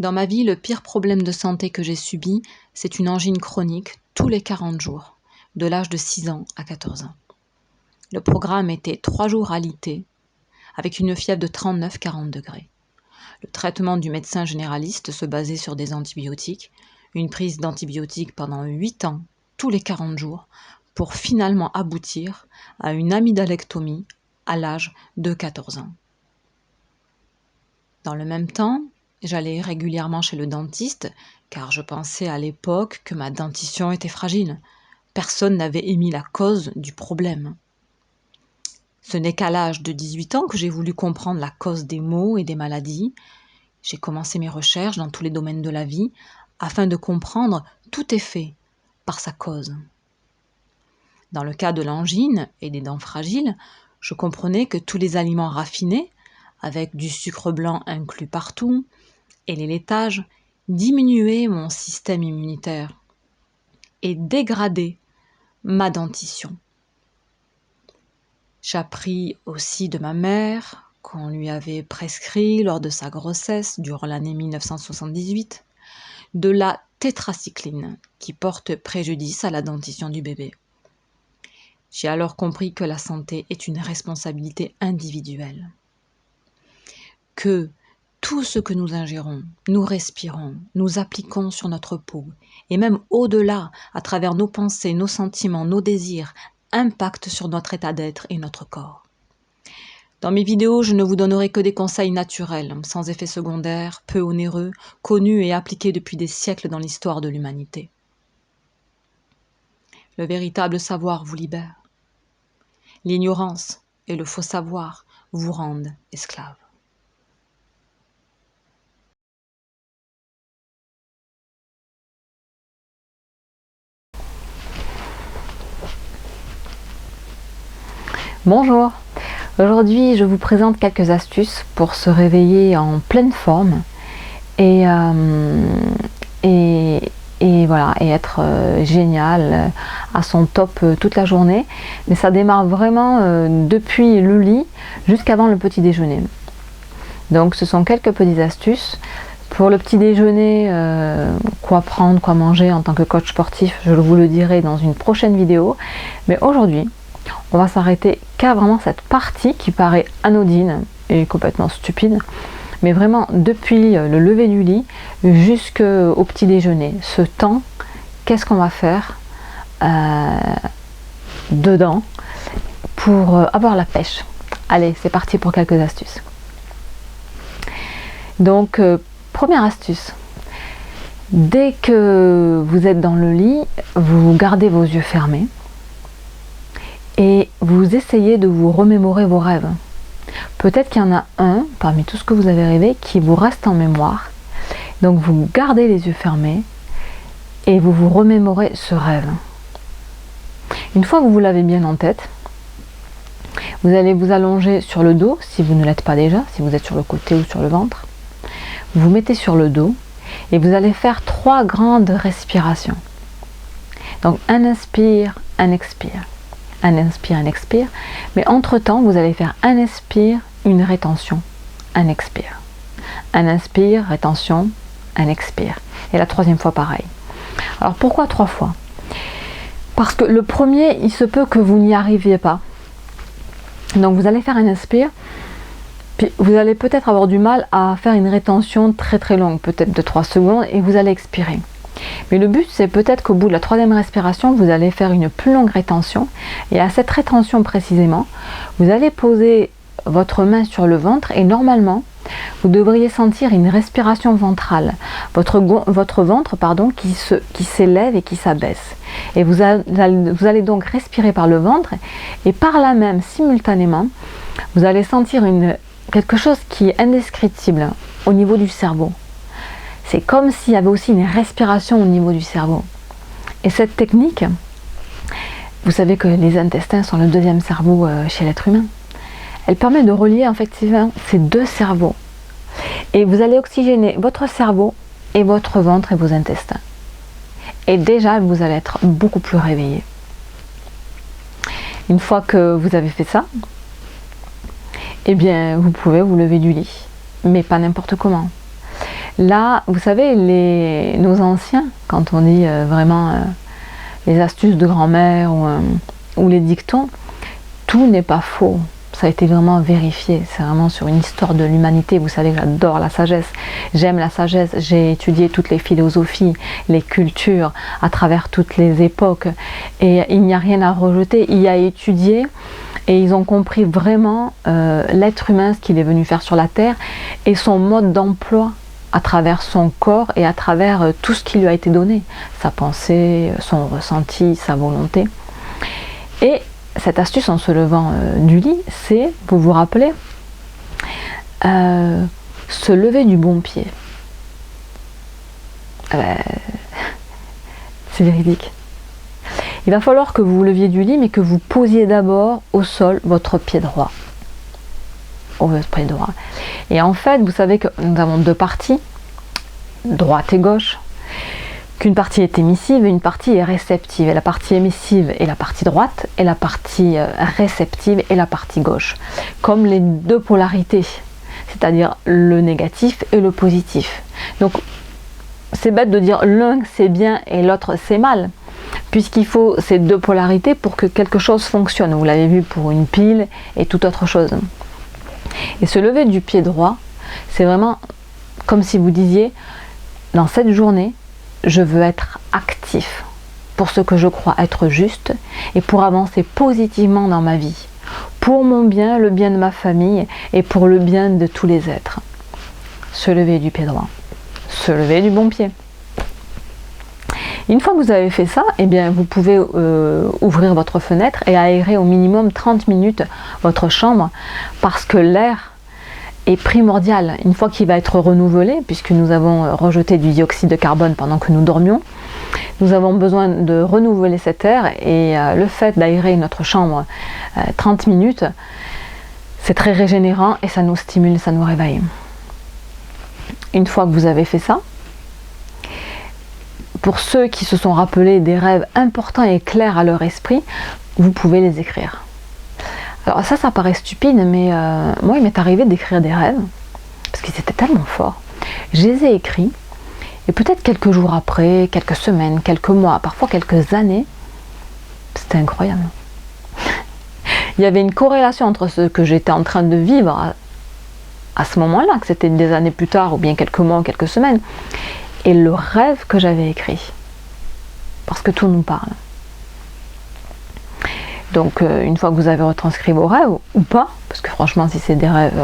Dans ma vie, le pire problème de santé que j'ai subi, c'est une angine chronique tous les 40 jours, de l'âge de 6 ans à 14 ans. Le programme était 3 jours alité, avec une fièvre de 39-40 degrés. Le traitement du médecin généraliste se basait sur des antibiotiques, une prise d'antibiotiques pendant 8 ans, tous les 40 jours, pour finalement aboutir à une amydalectomie à l'âge de 14 ans. Dans le même temps, j'allais régulièrement chez le dentiste, car je pensais à l'époque que ma dentition était fragile. Personne n'avait émis la cause du problème. Ce n'est qu'à l'âge de 18 ans que j'ai voulu comprendre la cause des maux et des maladies. J'ai commencé mes recherches dans tous les domaines de la vie, afin de comprendre tout est fait par sa cause. Dans le cas de l'angine et des dents fragiles, je comprenais que tous les aliments raffinés, avec du sucre blanc inclus partout, et les laitages, diminuaient mon système immunitaire et dégradaient ma dentition. J'appris aussi de ma mère qu'on lui avait prescrit lors de sa grossesse, durant l'année 1978, de la tétracycline qui porte préjudice à la dentition du bébé. J'ai alors compris que la santé est une responsabilité individuelle, que tout ce que nous ingérons, nous respirons, nous appliquons sur notre peau, et même au-delà, à travers nos pensées, nos sentiments, nos désirs, impacte sur notre état d'être et notre corps. Dans mes vidéos, je ne vous donnerai que des conseils naturels, sans effets secondaires, peu onéreux, connus et appliqués depuis des siècles dans l'histoire de l'humanité. Le véritable savoir vous libère. L'ignorance et le faux savoir vous rendent esclaves. Bonjour, aujourd'hui je vous présente quelques astuces pour se réveiller en pleine forme et voilà, et être génial, à son top toute la journée. Mais ça démarre vraiment depuis le lit jusqu'avant le petit déjeuner. Donc ce sont quelques petites astuces. Pour le petit déjeuner, quoi prendre, quoi manger en tant que coach sportif, je vous le dirai dans une prochaine vidéo. Mais aujourd'hui, on va s'arrêter qu'à vraiment cette partie qui paraît anodine et complètement stupide. Mais vraiment, depuis le lever du lit jusqu'au petit déjeuner, ce temps, qu'est-ce qu'on va faire dedans pour avoir la pêche? Allez, c'est parti pour quelques astuces. Donc, première astuce. Dès que vous êtes dans le lit, vous gardez vos yeux fermés et vous essayez de vous remémorer vos rêves. Peut-être qu'il y en a un, parmi tout ce que vous avez rêvé, qui vous reste en mémoire. Donc vous gardez les yeux fermés et vous vous remémorez ce rêve. Une fois que vous l'avez bien en tête, vous allez vous allonger sur le dos, si vous ne l'êtes pas déjà, si vous êtes sur le côté ou sur le ventre. Vous mettez sur le dos et vous allez faire 3 grandes respirations. Donc un inspire, un expire. Un inspire, un expire, mais entre-temps, vous allez faire un inspire, une rétention, un expire. Un inspire, rétention, un expire. Et la 3e fois, pareil. Alors, pourquoi 3 fois? Parce que le premier, il se peut que vous n'y arriviez pas. Donc, vous allez faire un inspire, puis vous allez peut-être avoir du mal à faire une rétention très très longue, peut-être de 3 secondes, et vous allez expirer. Mais le but, c'est peut-être qu'au bout de la 3e respiration, vous allez faire une plus longue rétention. Et à cette rétention précisément, vous allez poser votre main sur le ventre et normalement, vous devriez sentir une respiration ventrale. Votre ventre, qui s'élève et qui s'abaisse. Et vous allez donc respirer par le ventre et par là même, simultanément, vous allez sentir quelque chose qui est indescriptible au niveau du cerveau. C'est comme s'il y avait aussi une respiration au niveau du cerveau. Et cette technique, vous savez que les intestins sont le 2e cerveau chez l'être humain. Elle permet de relier effectivement ces 2 cerveaux. Et vous allez oxygéner votre cerveau et votre ventre et vos intestins. Et déjà, vous allez être beaucoup plus réveillé. Une fois que vous avez fait ça, eh bien, vous pouvez vous lever du lit. Mais pas n'importe comment. Là, vous savez, nos anciens, quand on dit vraiment les astuces de grand-mère ou les dictons, tout n'est pas faux. Ça a été vraiment vérifié. C'est vraiment sur une histoire de l'humanité. Vous savez que j'adore la sagesse. J'aime la sagesse. J'ai étudié toutes les philosophies, les cultures, à travers toutes les époques. Et il n'y a rien à rejeter. Il y a étudié et ils ont compris vraiment l'être humain, ce qu'il est venu faire sur la Terre et son mode d'emploi à travers son corps et à travers tout ce qui lui a été donné. Sa pensée, son ressenti, sa volonté. Et cette astuce en se levant du lit, c'est, vous vous rappelez, se lever du bon pied. C'est véridique. Il va falloir que vous vous leviez du lit, mais que vous posiez d'abord au sol votre pied droit. Votre pied droit. Et en fait, vous savez que nous avons deux parties, droite et gauche. Qu'une partie est émissive et une partie est réceptive. Et la partie émissive est la partie droite et la partie réceptive est la partie gauche. Comme les deux polarités, c'est-à-dire le négatif et le positif. Donc c'est bête de dire l'un c'est bien et l'autre c'est mal, puisqu'il faut ces deux polarités pour que quelque chose fonctionne. Vous l'avez vu pour une pile et toute autre chose. Et se lever du pied droit, c'est vraiment comme si vous disiez, dans cette journée, je veux être actif pour ce que je crois être juste et pour avancer positivement dans ma vie, pour mon bien, le bien de ma famille et pour le bien de tous les êtres. Se lever du pied droit, se lever du bon pied. Une fois que vous avez fait ça, eh bien, vous pouvez ouvrir votre fenêtre et aérer au minimum 30 minutes votre chambre parce que l'air est primordial. Une fois qu'il va être renouvelé, puisque nous avons rejeté du dioxyde de carbone pendant que nous dormions, nous avons besoin de renouveler cet air et le fait d'aérer notre chambre 30 minutes, c'est très régénérant et ça nous stimule, ça nous réveille. Une fois que vous avez fait ça, pour ceux qui se sont rappelés des rêves importants et clairs à leur esprit, vous pouvez les écrire. Alors ça paraît stupide, mais moi il m'est arrivé d'écrire des rêves, parce qu'ils étaient tellement forts. Je les ai écrits, et peut-être quelques jours après, quelques semaines, quelques mois, parfois quelques années, c'était incroyable. Il y avait une corrélation entre ce que j'étais en train de vivre à ce moment-là, que c'était des années plus tard, ou bien quelques mois ou quelques semaines, et le rêve que j'avais écrit. Parce que tout nous parle. Donc une fois que vous avez retranscrit vos rêves, ou pas, parce que franchement si c'est des rêves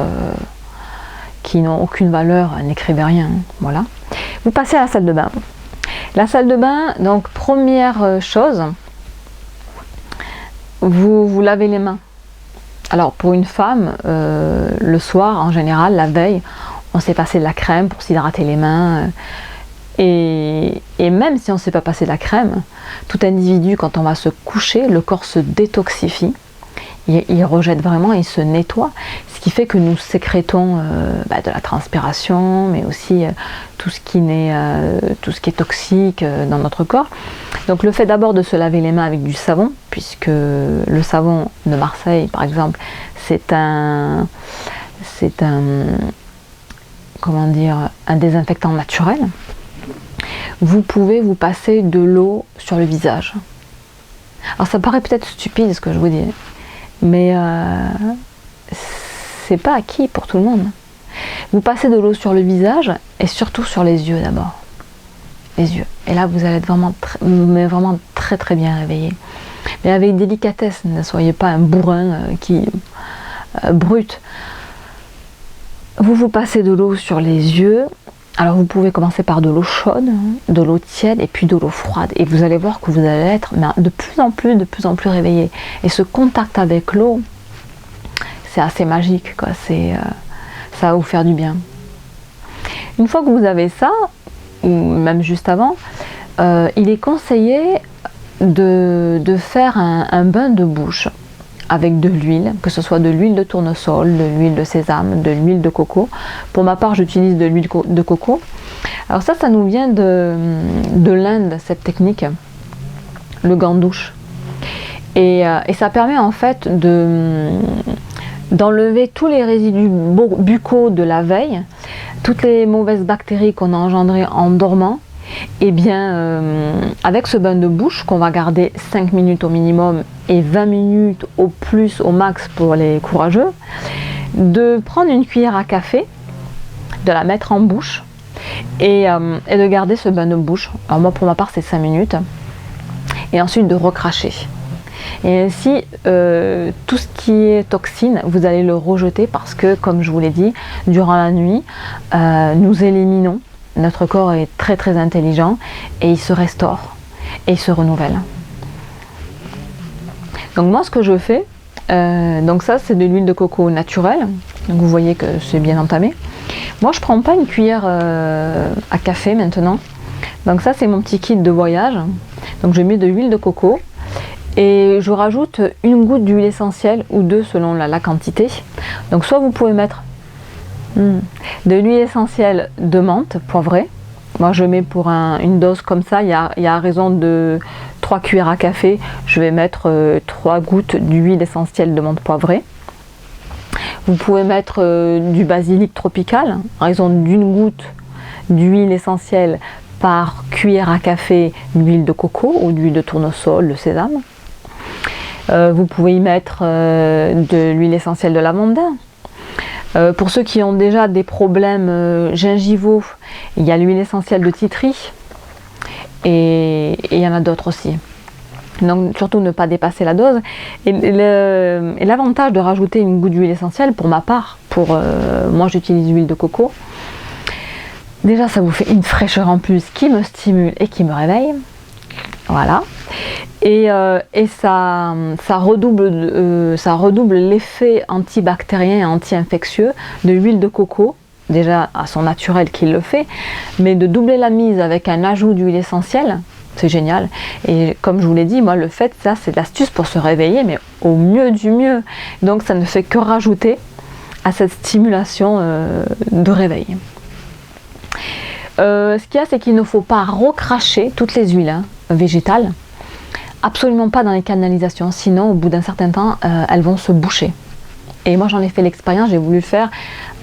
qui n'ont aucune valeur, n'écrivez rien, voilà. Vous passez à la salle de bain. La salle de bain, donc première chose, vous lavez les mains. Alors pour une femme, le soir en général, la veille, on s'est passé de la crème pour s'hydrater les mains. Et même si on ne s'est pas passé de la crème, tout individu, quand on va se coucher, le corps se détoxifie, il rejette vraiment, il se nettoie, ce qui fait que nous sécrétons de la transpiration, mais aussi tout ce qui est toxique dans notre corps. Donc le fait d'abord de se laver les mains avec du savon, puisque le savon de Marseille, par exemple, c'est un désinfectant naturel. Vous pouvez vous passer de l'eau sur le visage. Alors ça paraît peut-être stupide ce que je vous dis, mais c'est pas acquis pour tout le monde. Vous passez de l'eau sur le visage et surtout sur les yeux d'abord. Les yeux. Et là vous allez être vraiment très très bien réveillé. Mais avec délicatesse, ne soyez pas un bourrin brut. Vous passez de l'eau sur les yeux. Alors vous pouvez commencer par de l'eau chaude, de l'eau tiède et puis de l'eau froide. Et vous allez voir que vous allez être de plus en plus réveillé. Et ce contact avec l'eau, c'est assez magique, quoi. Ça va vous faire du bien. Une fois que vous avez ça, ou même juste avant, il est conseillé de faire un bain de bouche avec de l'huile, que ce soit de l'huile de tournesol, de l'huile de sésame, de l'huile de coco. Pour ma part, j'utilise de l'huile de coco. Alors ça nous vient de l'Inde, cette technique, le gant douche. Et ça permet en fait d'enlever tous les résidus buccaux de la veille, toutes les mauvaises bactéries qu'on a engendrées en dormant. Et bien, avec ce bain de bouche qu'on va garder 5 minutes au minimum et 20 minutes au plus, au max pour les courageux, de prendre une cuillère à café, de la mettre en bouche et de garder ce bain de bouche. Alors moi, pour ma part, c'est 5 minutes. Et ensuite de recracher. Et ainsi, tout ce qui est toxine, vous allez le rejeter parce que, comme je vous l'ai dit, durant la nuit, nous éliminons. Notre corps est très très intelligent et il se restaure et il se renouvelle. Donc moi, ce que je fais, donc ça c'est de l'huile de coco naturelle. Donc vous voyez que c'est bien entamé. Moi, je prends pas une cuillère à café maintenant. Donc ça, c'est mon petit kit de voyage. Donc je mets de l'huile de coco et je rajoute une goutte d'huile essentielle ou deux selon la quantité. Donc soit vous pouvez mettre de l'huile essentielle de menthe poivrée. Moi je mets pour une dose comme ça, il y a à raison de 3 cuillères à café, je vais mettre 3 gouttes d'huile essentielle de menthe poivrée. Vous pouvez mettre du basilic tropical, à raison d'une goutte d'huile essentielle par cuillère à café d'huile de coco ou d'huile de tournesol, de sésame. Vous pouvez y mettre de l'huile essentielle de lavandin. Pour ceux qui ont déjà des problèmes gingivaux, il y a l'huile essentielle de titri et il y en a d'autres aussi. Donc surtout ne pas dépasser la dose. Et l'avantage de rajouter une goutte d'huile essentielle, pour ma part, moi j'utilise l'huile de coco. Déjà ça vous fait une fraîcheur en plus qui me stimule et qui me réveille. Voilà. Et ça redouble l'effet antibactérien et anti-infectieux de l'huile de coco, déjà à son naturel qui le fait, mais de doubler la mise avec un ajout d'huile essentielle, c'est génial. Et comme je vous l'ai dit, moi le fait, ça c'est l'astuce pour se réveiller, mais au mieux du mieux. Donc ça ne fait que rajouter à cette stimulation de réveil. Ce qu'il y a, c'est qu'il ne faut pas recracher toutes les huiles végétales. Absolument pas dans les canalisations, sinon au bout d'un certain temps elles vont se boucher. Et moi j'en ai fait l'expérience, j'ai voulu le faire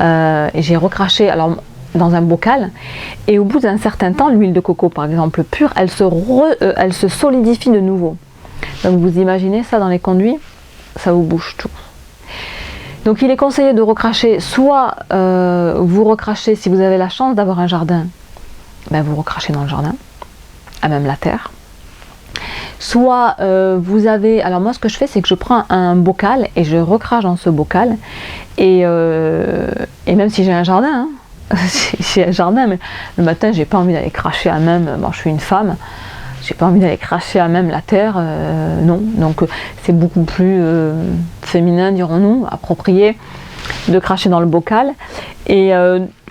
et j'ai recraché alors dans un bocal et au bout d'un certain temps, l'huile de coco par exemple pure, elle se solidifie de nouveau. Donc vous imaginez ça dans les conduits, ça vous bouche tout. Donc il est conseillé de recracher, soit vous recrachez si vous avez la chance d'avoir un jardin, ben vous recrachez dans le jardin, à même la terre. Soit vous avez, alors moi ce que je fais c'est que je prends un bocal et je recrache dans ce bocal et même si j'ai un jardin, j'ai un jardin, mais le matin j'ai pas envie d'aller cracher à même, bon je suis une femme, j'ai pas envie d'aller cracher à même la terre, non, donc c'est beaucoup plus féminin dirons-nous, approprié de cracher dans le bocal et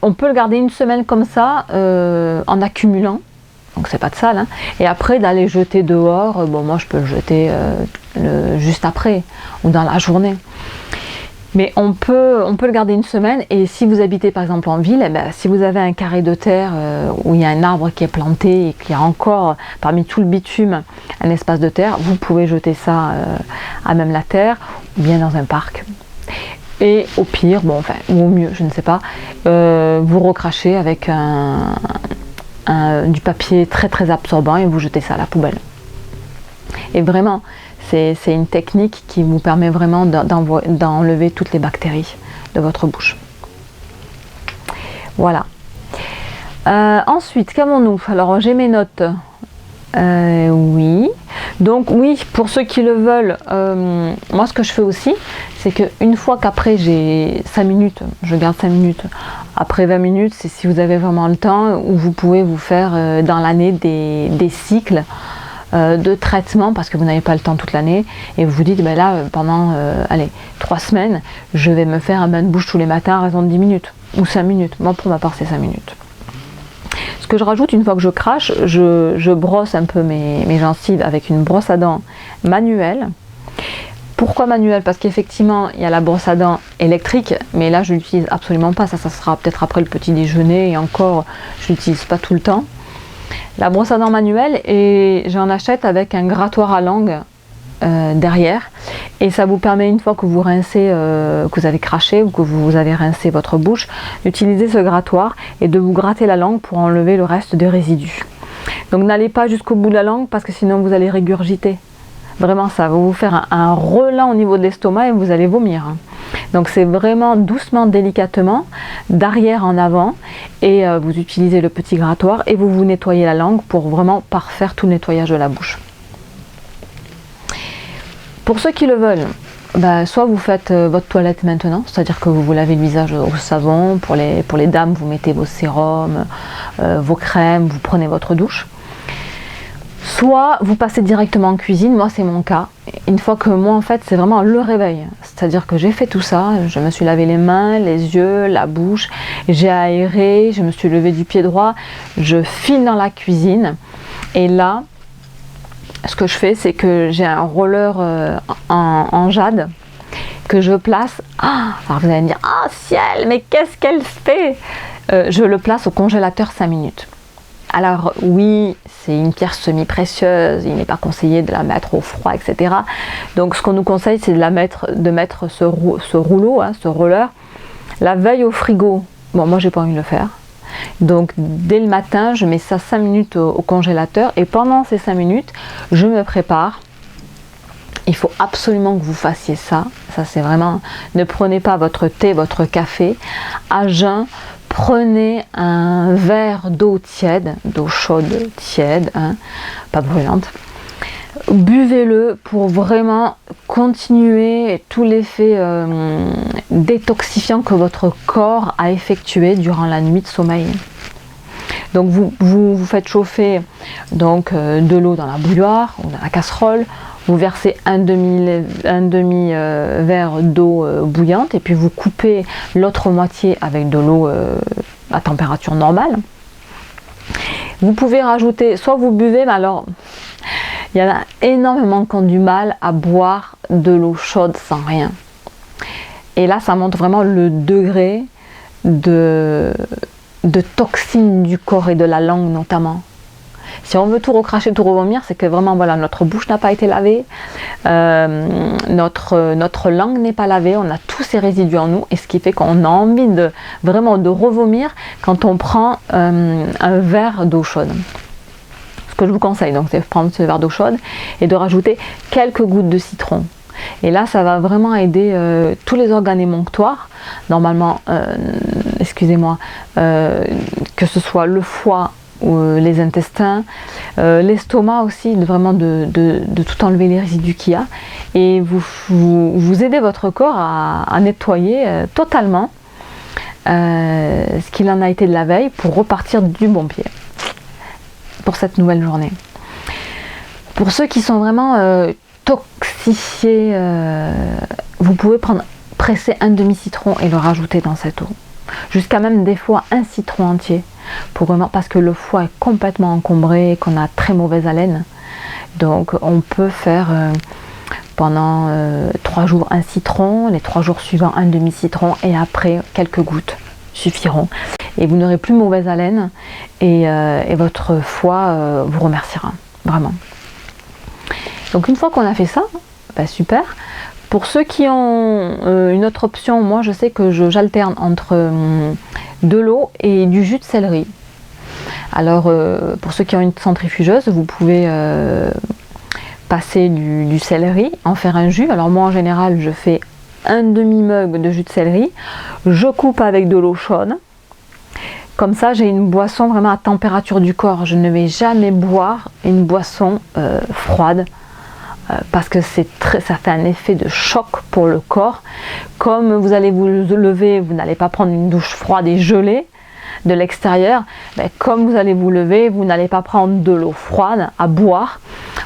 on peut le garder une semaine comme ça en accumulant. Donc c'est pas de sale, et après d'aller jeter dehors, bon moi je peux le jeter juste après ou dans la journée. Mais on peut le garder une semaine et si vous habitez par exemple en ville, si vous avez un carré de terre où il y a un arbre qui est planté et qu'il y a encore parmi tout le bitume un espace de terre, vous pouvez jeter ça à même la terre ou bien dans un parc. Et au pire, bon enfin ou au mieux, je ne sais pas, vous recrachez avec du papier très très absorbant et vous jetez ça à la poubelle. Et vraiment, c'est une technique qui vous permet vraiment d'enlever toutes les bactéries de votre bouche. Voilà. Ensuite, qu'avons-nous? Alors j'ai mes notes. Oui. Donc oui, pour ceux qui le veulent, moi ce que je fais aussi, c'est qu'une fois qu'après j'ai 5 minutes, je garde 5 minutes, après 20 minutes, c'est si vous avez vraiment le temps, où vous pouvez vous faire dans l'année des cycles de traitement, parce que vous n'avez pas le temps toute l'année, et vous vous dites, ben là, pendant 3 semaines, je vais me faire un bain de bouche tous les matins à raison de 10 minutes, ou 5 minutes. Moi pour ma part c'est 5 minutes. Ce que je rajoute une fois que je crache, je brosse un peu mes gencives avec une brosse à dents manuelle. Pourquoi manuelle? Parce qu'effectivement il y a la brosse à dents électrique, mais là je l'utilise absolument pas, ça sera peut-être après le petit déjeuner et encore je l'utilise pas tout le temps. La brosse à dents manuelle, et j'en achète avec un grattoir à langue derrière, et ça vous permet, une fois que vous rincez, que vous avez craché ou que vous avez rincé votre bouche, d'utiliser ce grattoir et de vous gratter la langue pour enlever le reste des résidus. Donc n'allez pas jusqu'au bout de la langue parce que sinon vous allez régurgiter. Vraiment, ça va vous faire un relent au niveau de l'estomac et vous allez vomir. Donc c'est vraiment doucement, délicatement, d'arrière en avant, et vous utilisez le petit grattoir et vous vous nettoyez la langue pour vraiment parfaire tout le nettoyage de la bouche. Pour ceux qui le veulent, soit vous faites votre toilette maintenant, c'est-à-dire que vous vous lavez le visage au savon. Pour les dames, vous mettez vos sérums, vos crèmes, vous prenez votre douche. Soit vous passez directement en cuisine, moi c'est mon cas. Une fois que moi en fait c'est vraiment le réveil, c'est-à-dire que j'ai fait tout ça, je me suis lavé les mains, les yeux, la bouche, j'ai aéré, je me suis levée du pied droit, je file dans la cuisine et là ce que je fais c'est que j'ai un roller en jade que je place, alors vous allez me dire, ciel, mais qu'est-ce qu'elle fait, je le place au congélateur 5 minutes. Alors oui, c'est une pierre semi-précieuse, il n'est pas conseillé de la mettre au froid, etc. Donc ce qu'on nous conseille, c'est de mettre ce rouleau, ce roller, la veille au frigo. Bon, moi j'ai pas envie de le faire. Donc dès le matin, je mets ça 5 minutes au congélateur et pendant ces 5 minutes, je me prépare. Il faut absolument que vous fassiez ça. Ça c'est vraiment, ne prenez pas votre thé, votre café à jeun. Prenez un verre d'eau tiède, d'eau chaude tiède, pas brûlante. Buvez-le pour vraiment continuer tout l'effet détoxifiant que votre corps a effectué durant la nuit de sommeil. Donc vous faites chauffer donc, de l'eau dans la bouilloire ou dans la casserole. Vous versez un demi verre d'eau bouillante et puis vous coupez l'autre moitié avec de l'eau à température normale. Vous pouvez rajouter, soit vous buvez, mais alors il y en a énormément qui ont du mal à boire de l'eau chaude sans rien. Et là, ça montre vraiment le degré de toxines du corps et de la langue notamment. Si on veut tout recracher, tout revomir, c'est que vraiment voilà, notre bouche n'a pas été lavée, notre langue n'est pas lavée, on a tous ces résidus en nous, et ce qui fait qu'on a envie vraiment de revomir quand on prend un verre d'eau chaude. Ce que je vous conseille, donc, c'est de prendre ce verre d'eau chaude et de rajouter quelques gouttes de citron. Et là, ça va vraiment aider tous les organes émonctoires, normalement, excusez-moi, que ce soit le foie, les intestins, l'estomac aussi, vraiment de tout enlever les résidus qu'il y a, et vous aidez votre corps à nettoyer totalement ce qu'il en a été de la veille pour repartir du bon pied pour cette nouvelle journée. Pour ceux qui sont vraiment toxifiés, vous pouvez presser un demi-citron et le rajouter dans cette eau, jusqu'à même des fois un citron entier, parce que le foie est complètement encombré et qu'on a très mauvaise haleine. Donc on peut faire pendant 3 jours un citron, les 3 jours suivants un demi-citron, et après quelques gouttes suffiront. Et vous n'aurez plus mauvaise haleine, et votre foie vous remerciera, vraiment. Donc une fois qu'on a fait ça, super. Pour ceux qui ont une autre option, moi je sais que j'alterne entre de l'eau et du jus de céleri. Alors pour ceux qui ont une centrifugeuse, vous pouvez passer du céleri, en faire un jus. Alors moi en général je fais un demi-mug de jus de céleri, je coupe avec de l'eau chaude. Comme ça j'ai une boisson vraiment à température du corps. Je ne vais jamais boire une boisson froide. Parce que ça fait un effet de choc pour le corps. Comme vous allez vous lever, vous n'allez pas prendre une douche froide et gelée de l'extérieur, comme vous allez vous lever, vous n'allez pas prendre de l'eau froide à boire,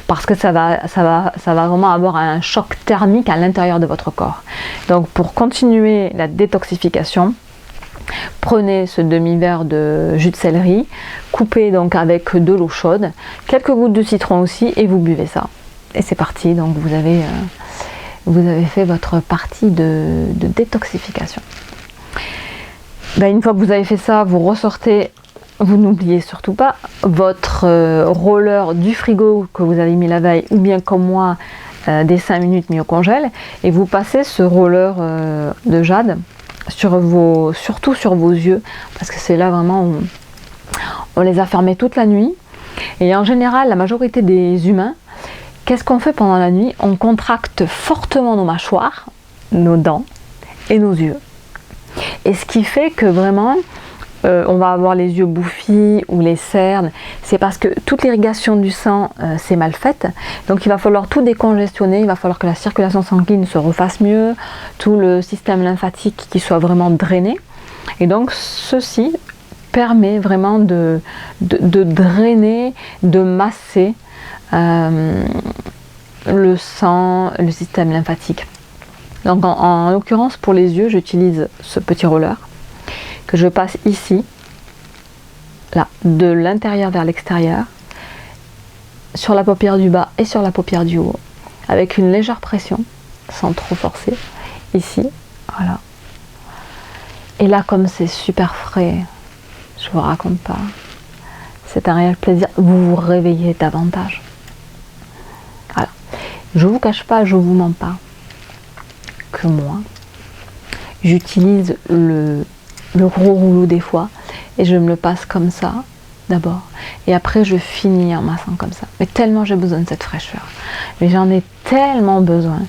parce que ça va vraiment avoir un choc thermique à l'intérieur de votre corps. Donc pour continuer la détoxification, prenez ce demi-verre de jus de céleri, coupez donc avec de l'eau chaude, quelques gouttes de citron aussi, et vous buvez ça. Et c'est parti, donc vous avez fait votre partie de détoxification. Une fois que vous avez fait ça, vous ressortez, vous n'oubliez surtout pas votre roller du frigo que vous avez mis la veille, ou bien comme moi, des 5 minutes mis au congèle, et vous passez ce roller de jade surtout sur vos yeux, parce que c'est là vraiment où on les a fermés toute la nuit. Et en général, la majorité des humains, qu'est-ce qu'on fait pendant la nuit? On contracte fortement nos mâchoires, nos dents et nos yeux. Et ce qui fait que vraiment, on va avoir les yeux bouffis ou les cernes. C'est parce que toute l'irrigation du sang c'est mal faite. Donc il va falloir tout décongestionner, il va falloir que la circulation sanguine se refasse mieux, tout le système lymphatique qui soit vraiment drainé. Et donc ceci permet vraiment de drainer, de masser le sang, le système lymphatique. Donc en l'occurrence pour les yeux, j'utilise ce petit roller que je passe ici, là, de l'intérieur vers l'extérieur, sur la paupière du bas et sur la paupière du haut, avec une légère pression, sans trop forcer, ici, voilà. Et là, comme c'est super frais, je vous raconte pas, c'est un réel plaisir, vous vous réveillez davantage. Voilà. Je vous cache pas, je vous mens pas, que moi, j'utilise le gros rouleau des fois et je me le passe comme ça d'abord et après je finis en massant comme ça, mais tellement j'ai besoin de cette fraîcheur, mais j'en ai tellement besoin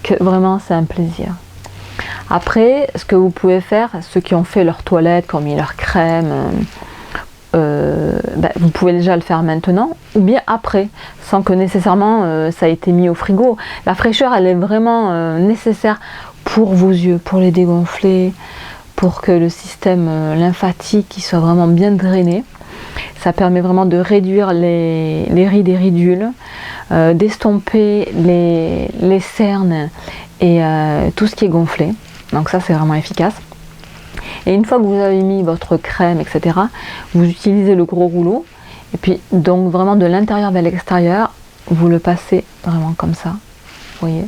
que vraiment c'est un plaisir. Après, ce que vous pouvez faire, ceux qui ont fait leur toilette, qui ont mis leur crème, vous pouvez déjà le faire maintenant ou bien après, sans que nécessairement ça ait été mis au frigo. La fraîcheur elle est vraiment nécessaire pour vos yeux, pour les dégonfler, pour que le système lymphatique soit vraiment bien drainé. Ça permet vraiment de réduire les rides et ridules, d'estomper les cernes et tout ce qui est gonflé. Donc ça c'est vraiment efficace. Et une fois que vous avez mis votre crème, etc., vous utilisez le gros rouleau. Et puis donc vraiment de l'intérieur vers l'extérieur, vous le passez vraiment comme ça. Vous voyez ?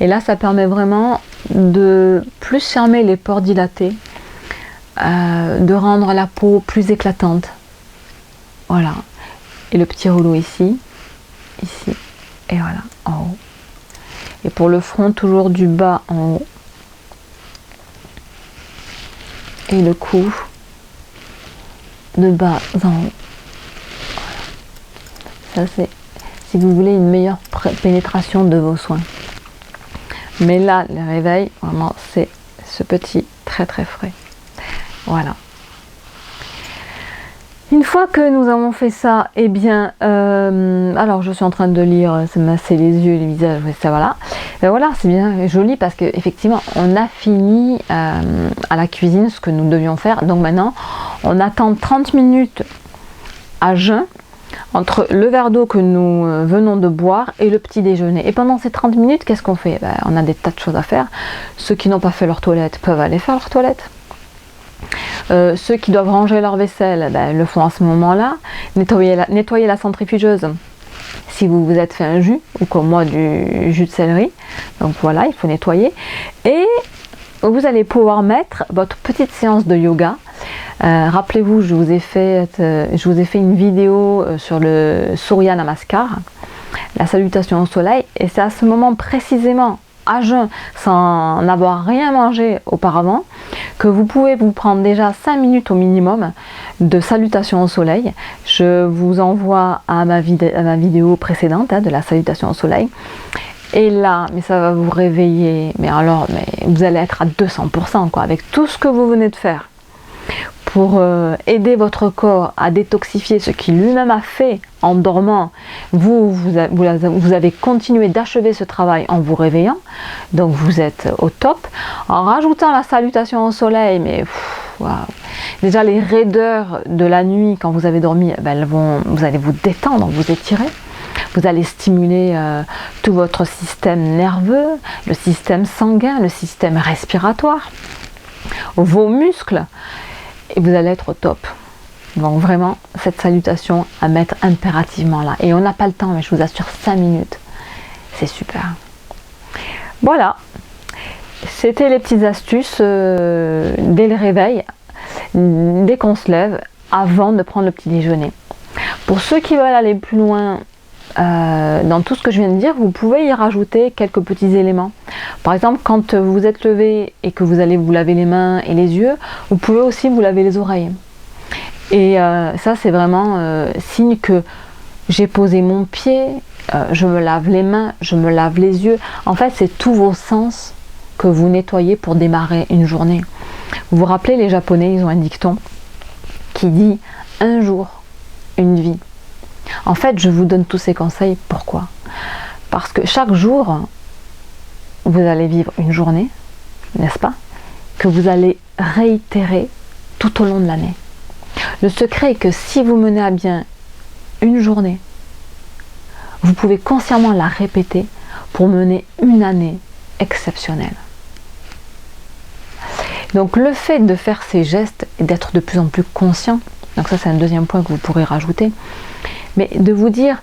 Et là, ça permet vraiment de plus fermer les pores dilatés, de rendre la peau plus éclatante. Voilà. Et le petit rouleau ici, et voilà, en haut. Et pour le front, toujours du bas en haut. Et le cou, de bas en haut. Voilà. Ça, c'est si vous voulez une meilleure pénétration de vos soins. Mais là, le réveil, vraiment, c'est ce petit très très frais. Voilà. Une fois que nous avons fait ça, eh bien, alors je suis en train de lire, se masser les yeux, les visages, ça voilà. Ben voilà, c'est bien joli parce que effectivement, on a fini à la cuisine ce que nous devions faire. Donc maintenant, on attend 30 minutes à jeun entre le verre d'eau que nous venons de boire et le petit déjeuner. Et pendant ces 30 minutes, qu'est-ce qu'on fait? Ben, on a des tas de choses à faire. Ceux qui n'ont pas fait leur toilette peuvent aller faire leur toilette. Ceux qui doivent ranger leur vaisselle, ben, le font à ce moment-là. Nettoyer la centrifugeuse si vous vous êtes fait un jus, ou comme moi du jus de céleri. Donc voilà, il faut nettoyer. Et vous allez pouvoir mettre votre petite séance de yoga. Rappelez-vous, je vous ai fait une vidéo sur le Surya Namaskar, la salutation au soleil, et c'est à ce moment précisément, à jeun, sans n'avoir rien mangé auparavant, que vous pouvez vous prendre déjà 5 minutes au minimum de salutation au soleil. Je vous envoie à ma vidéo précédente de la salutation au soleil. Et là, mais ça va vous réveiller, mais vous allez être à 200%, quoi, avec tout ce que vous venez de faire pour aider votre corps à détoxifier ce qu'il lui-même a fait en dormant. Vous avez continué d'achever ce travail en vous réveillant, donc vous êtes au top. En rajoutant la salutation au soleil, mais waouh. Déjà les raideurs de la nuit quand vous avez dormi, vous allez vous détendre, vous étirer. Vous allez stimuler tout votre système nerveux, le système sanguin, le système respiratoire, vos muscles, et vous allez être au top. Donc vraiment, cette salutation à mettre impérativement là. Et on n'a pas le temps, mais je vous assure, 5 minutes. C'est super. Voilà. C'était les petites astuces dès le réveil, dès qu'on se lève, avant de prendre le petit déjeuner. Pour ceux qui veulent aller plus loin, dans tout ce que je viens de dire, vous pouvez y rajouter quelques petits éléments. Par exemple, quand vous êtes levé et que vous allez vous laver les mains et les yeux, vous pouvez aussi vous laver les oreilles. Et ça, c'est vraiment signe que j'ai posé mon pied, je me lave les mains, je me lave les yeux. En fait, c'est tous vos sens que vous nettoyez pour démarrer une journée. Vous vous rappelez, les Japonais, ils ont un dicton qui dit « un jour, une vie ». En fait, je vous donne tous ces conseils. Pourquoi? Parce que chaque jour, vous allez vivre une journée, n'est-ce pas? Que vous allez réitérer tout au long de l'année. Le secret est que si vous menez à bien une journée, vous pouvez consciemment la répéter pour mener une année exceptionnelle. Donc le fait de faire ces gestes et d'être de plus en plus conscient, donc ça c'est un deuxième point que vous pourrez rajouter, mais de vous dire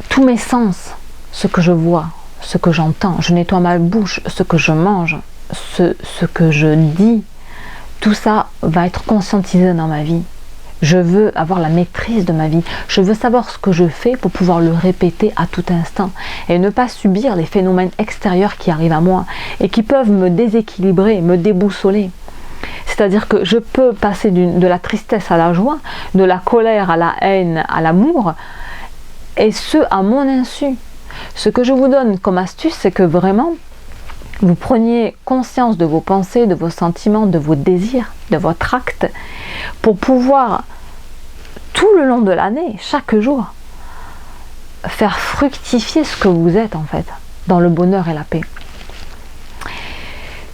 tous mes sens, ce que je vois, ce que j'entends, je nettoie ma bouche, ce que je mange, ce que je dis, tout ça va être conscientisé dans ma vie. Je veux avoir la maîtrise de ma vie. Je veux savoir ce que je fais pour pouvoir le répéter à tout instant et ne pas subir les phénomènes extérieurs qui arrivent à moi et qui peuvent me déséquilibrer, me déboussoler. C'est-à-dire que je peux passer de la tristesse à la joie, de la colère à la haine, à l'amour, et ce, à mon insu. Ce que je vous donne comme astuce, c'est que vraiment, vous preniez conscience de vos pensées, de vos sentiments, de vos désirs, de votre acte, pour pouvoir, tout le long de l'année, chaque jour, faire fructifier ce que vous êtes en fait, dans le bonheur et la paix.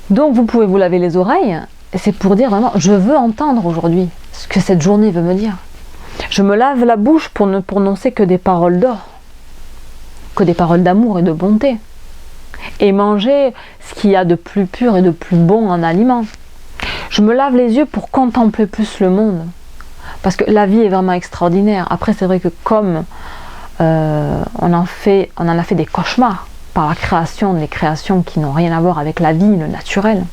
Donc vous pouvez vous laver les oreilles, et c'est pour dire vraiment, je veux entendre aujourd'hui ce que cette journée veut me dire. Je me lave la bouche pour ne prononcer que des paroles d'or, que des paroles d'amour et de bonté. Et manger ce qu'il y a de plus pur et de plus bon en aliments. Je me lave les yeux pour contempler plus le monde. Parce que la vie est vraiment extraordinaire. Après, c'est vrai que comme on en a fait des cauchemars par la création, des créations qui n'ont rien à voir avec la vie, le naturel.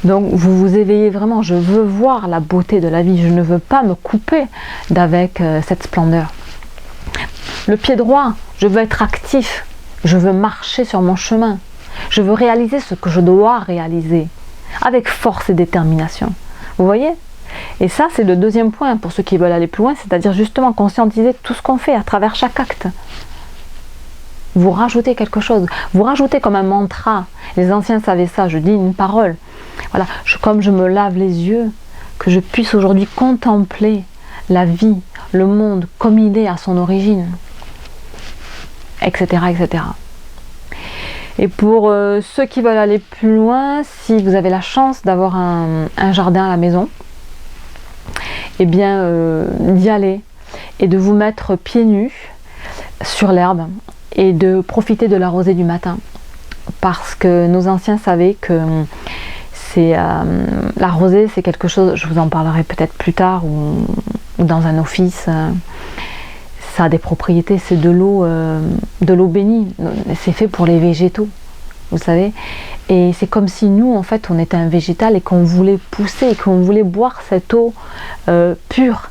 Donc vous vous éveillez vraiment, je veux voir la beauté de la vie, je ne veux pas me couper d'avec cette splendeur. Le pied droit, je veux être actif. Je veux marcher sur mon chemin. Je veux réaliser ce que je dois réaliser, avec force et détermination. Vous voyez? Et ça, c'est le deuxième point pour ceux qui veulent aller plus loin, c'est-à-dire justement conscientiser tout ce qu'on fait à travers chaque acte. Vous rajoutez quelque chose, vous rajoutez comme un mantra. Les anciens savaient ça, je dis une parole. Voilà, comme je me lave les yeux, que je puisse aujourd'hui contempler la vie, le monde, comme il est à son origine. Etc., etc. Et pour ceux qui veulent aller plus loin, si vous avez la chance d'avoir un jardin à la maison, eh bien d'y aller et de vous mettre pieds nus sur l'herbe et de profiter de la rosée du matin. Parce que nos anciens savaient que la rosée, c'est quelque chose, je vous en parlerai peut-être plus tard ou dans un office. Ça a des propriétés, c'est de l'eau bénie, c'est fait pour les végétaux, vous savez. Et c'est comme si nous, en fait, on était un végétal et qu'on voulait pousser, et qu'on voulait boire cette eau pure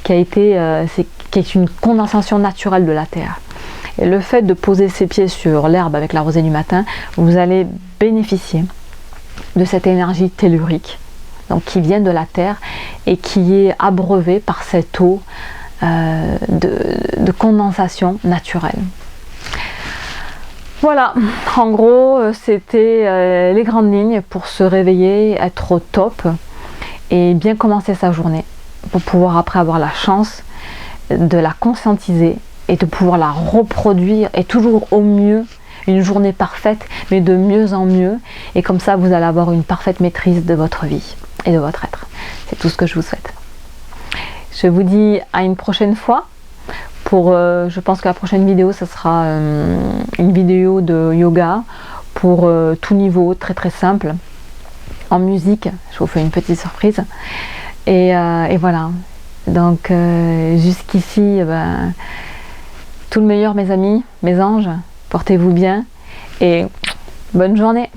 qui est une condensation naturelle de la terre. Et le fait de poser ses pieds sur l'herbe avec la rosée du matin, vous allez bénéficier de cette énergie tellurique, donc qui vient de la terre et qui est abreuvée par cette eau de condensation naturelle. Voilà, en gros, c'était les grandes lignes pour se réveiller, être au top et bien commencer sa journée pour pouvoir après avoir la chance de la conscientiser et de pouvoir la reproduire et toujours au mieux, une journée parfaite, mais de mieux en mieux. Et comme ça, vous allez avoir une parfaite maîtrise de votre vie et de votre être. C'est tout ce que je vous souhaite. Je vous dis à une prochaine fois. Je pense que la prochaine vidéo, ce sera une vidéo de yoga pour tout niveau, très très simple, en musique. Je vous fais une petite surprise. Et voilà. Donc jusqu'ici, tout le meilleur mes amis, mes anges. Portez-vous bien et bonne journée.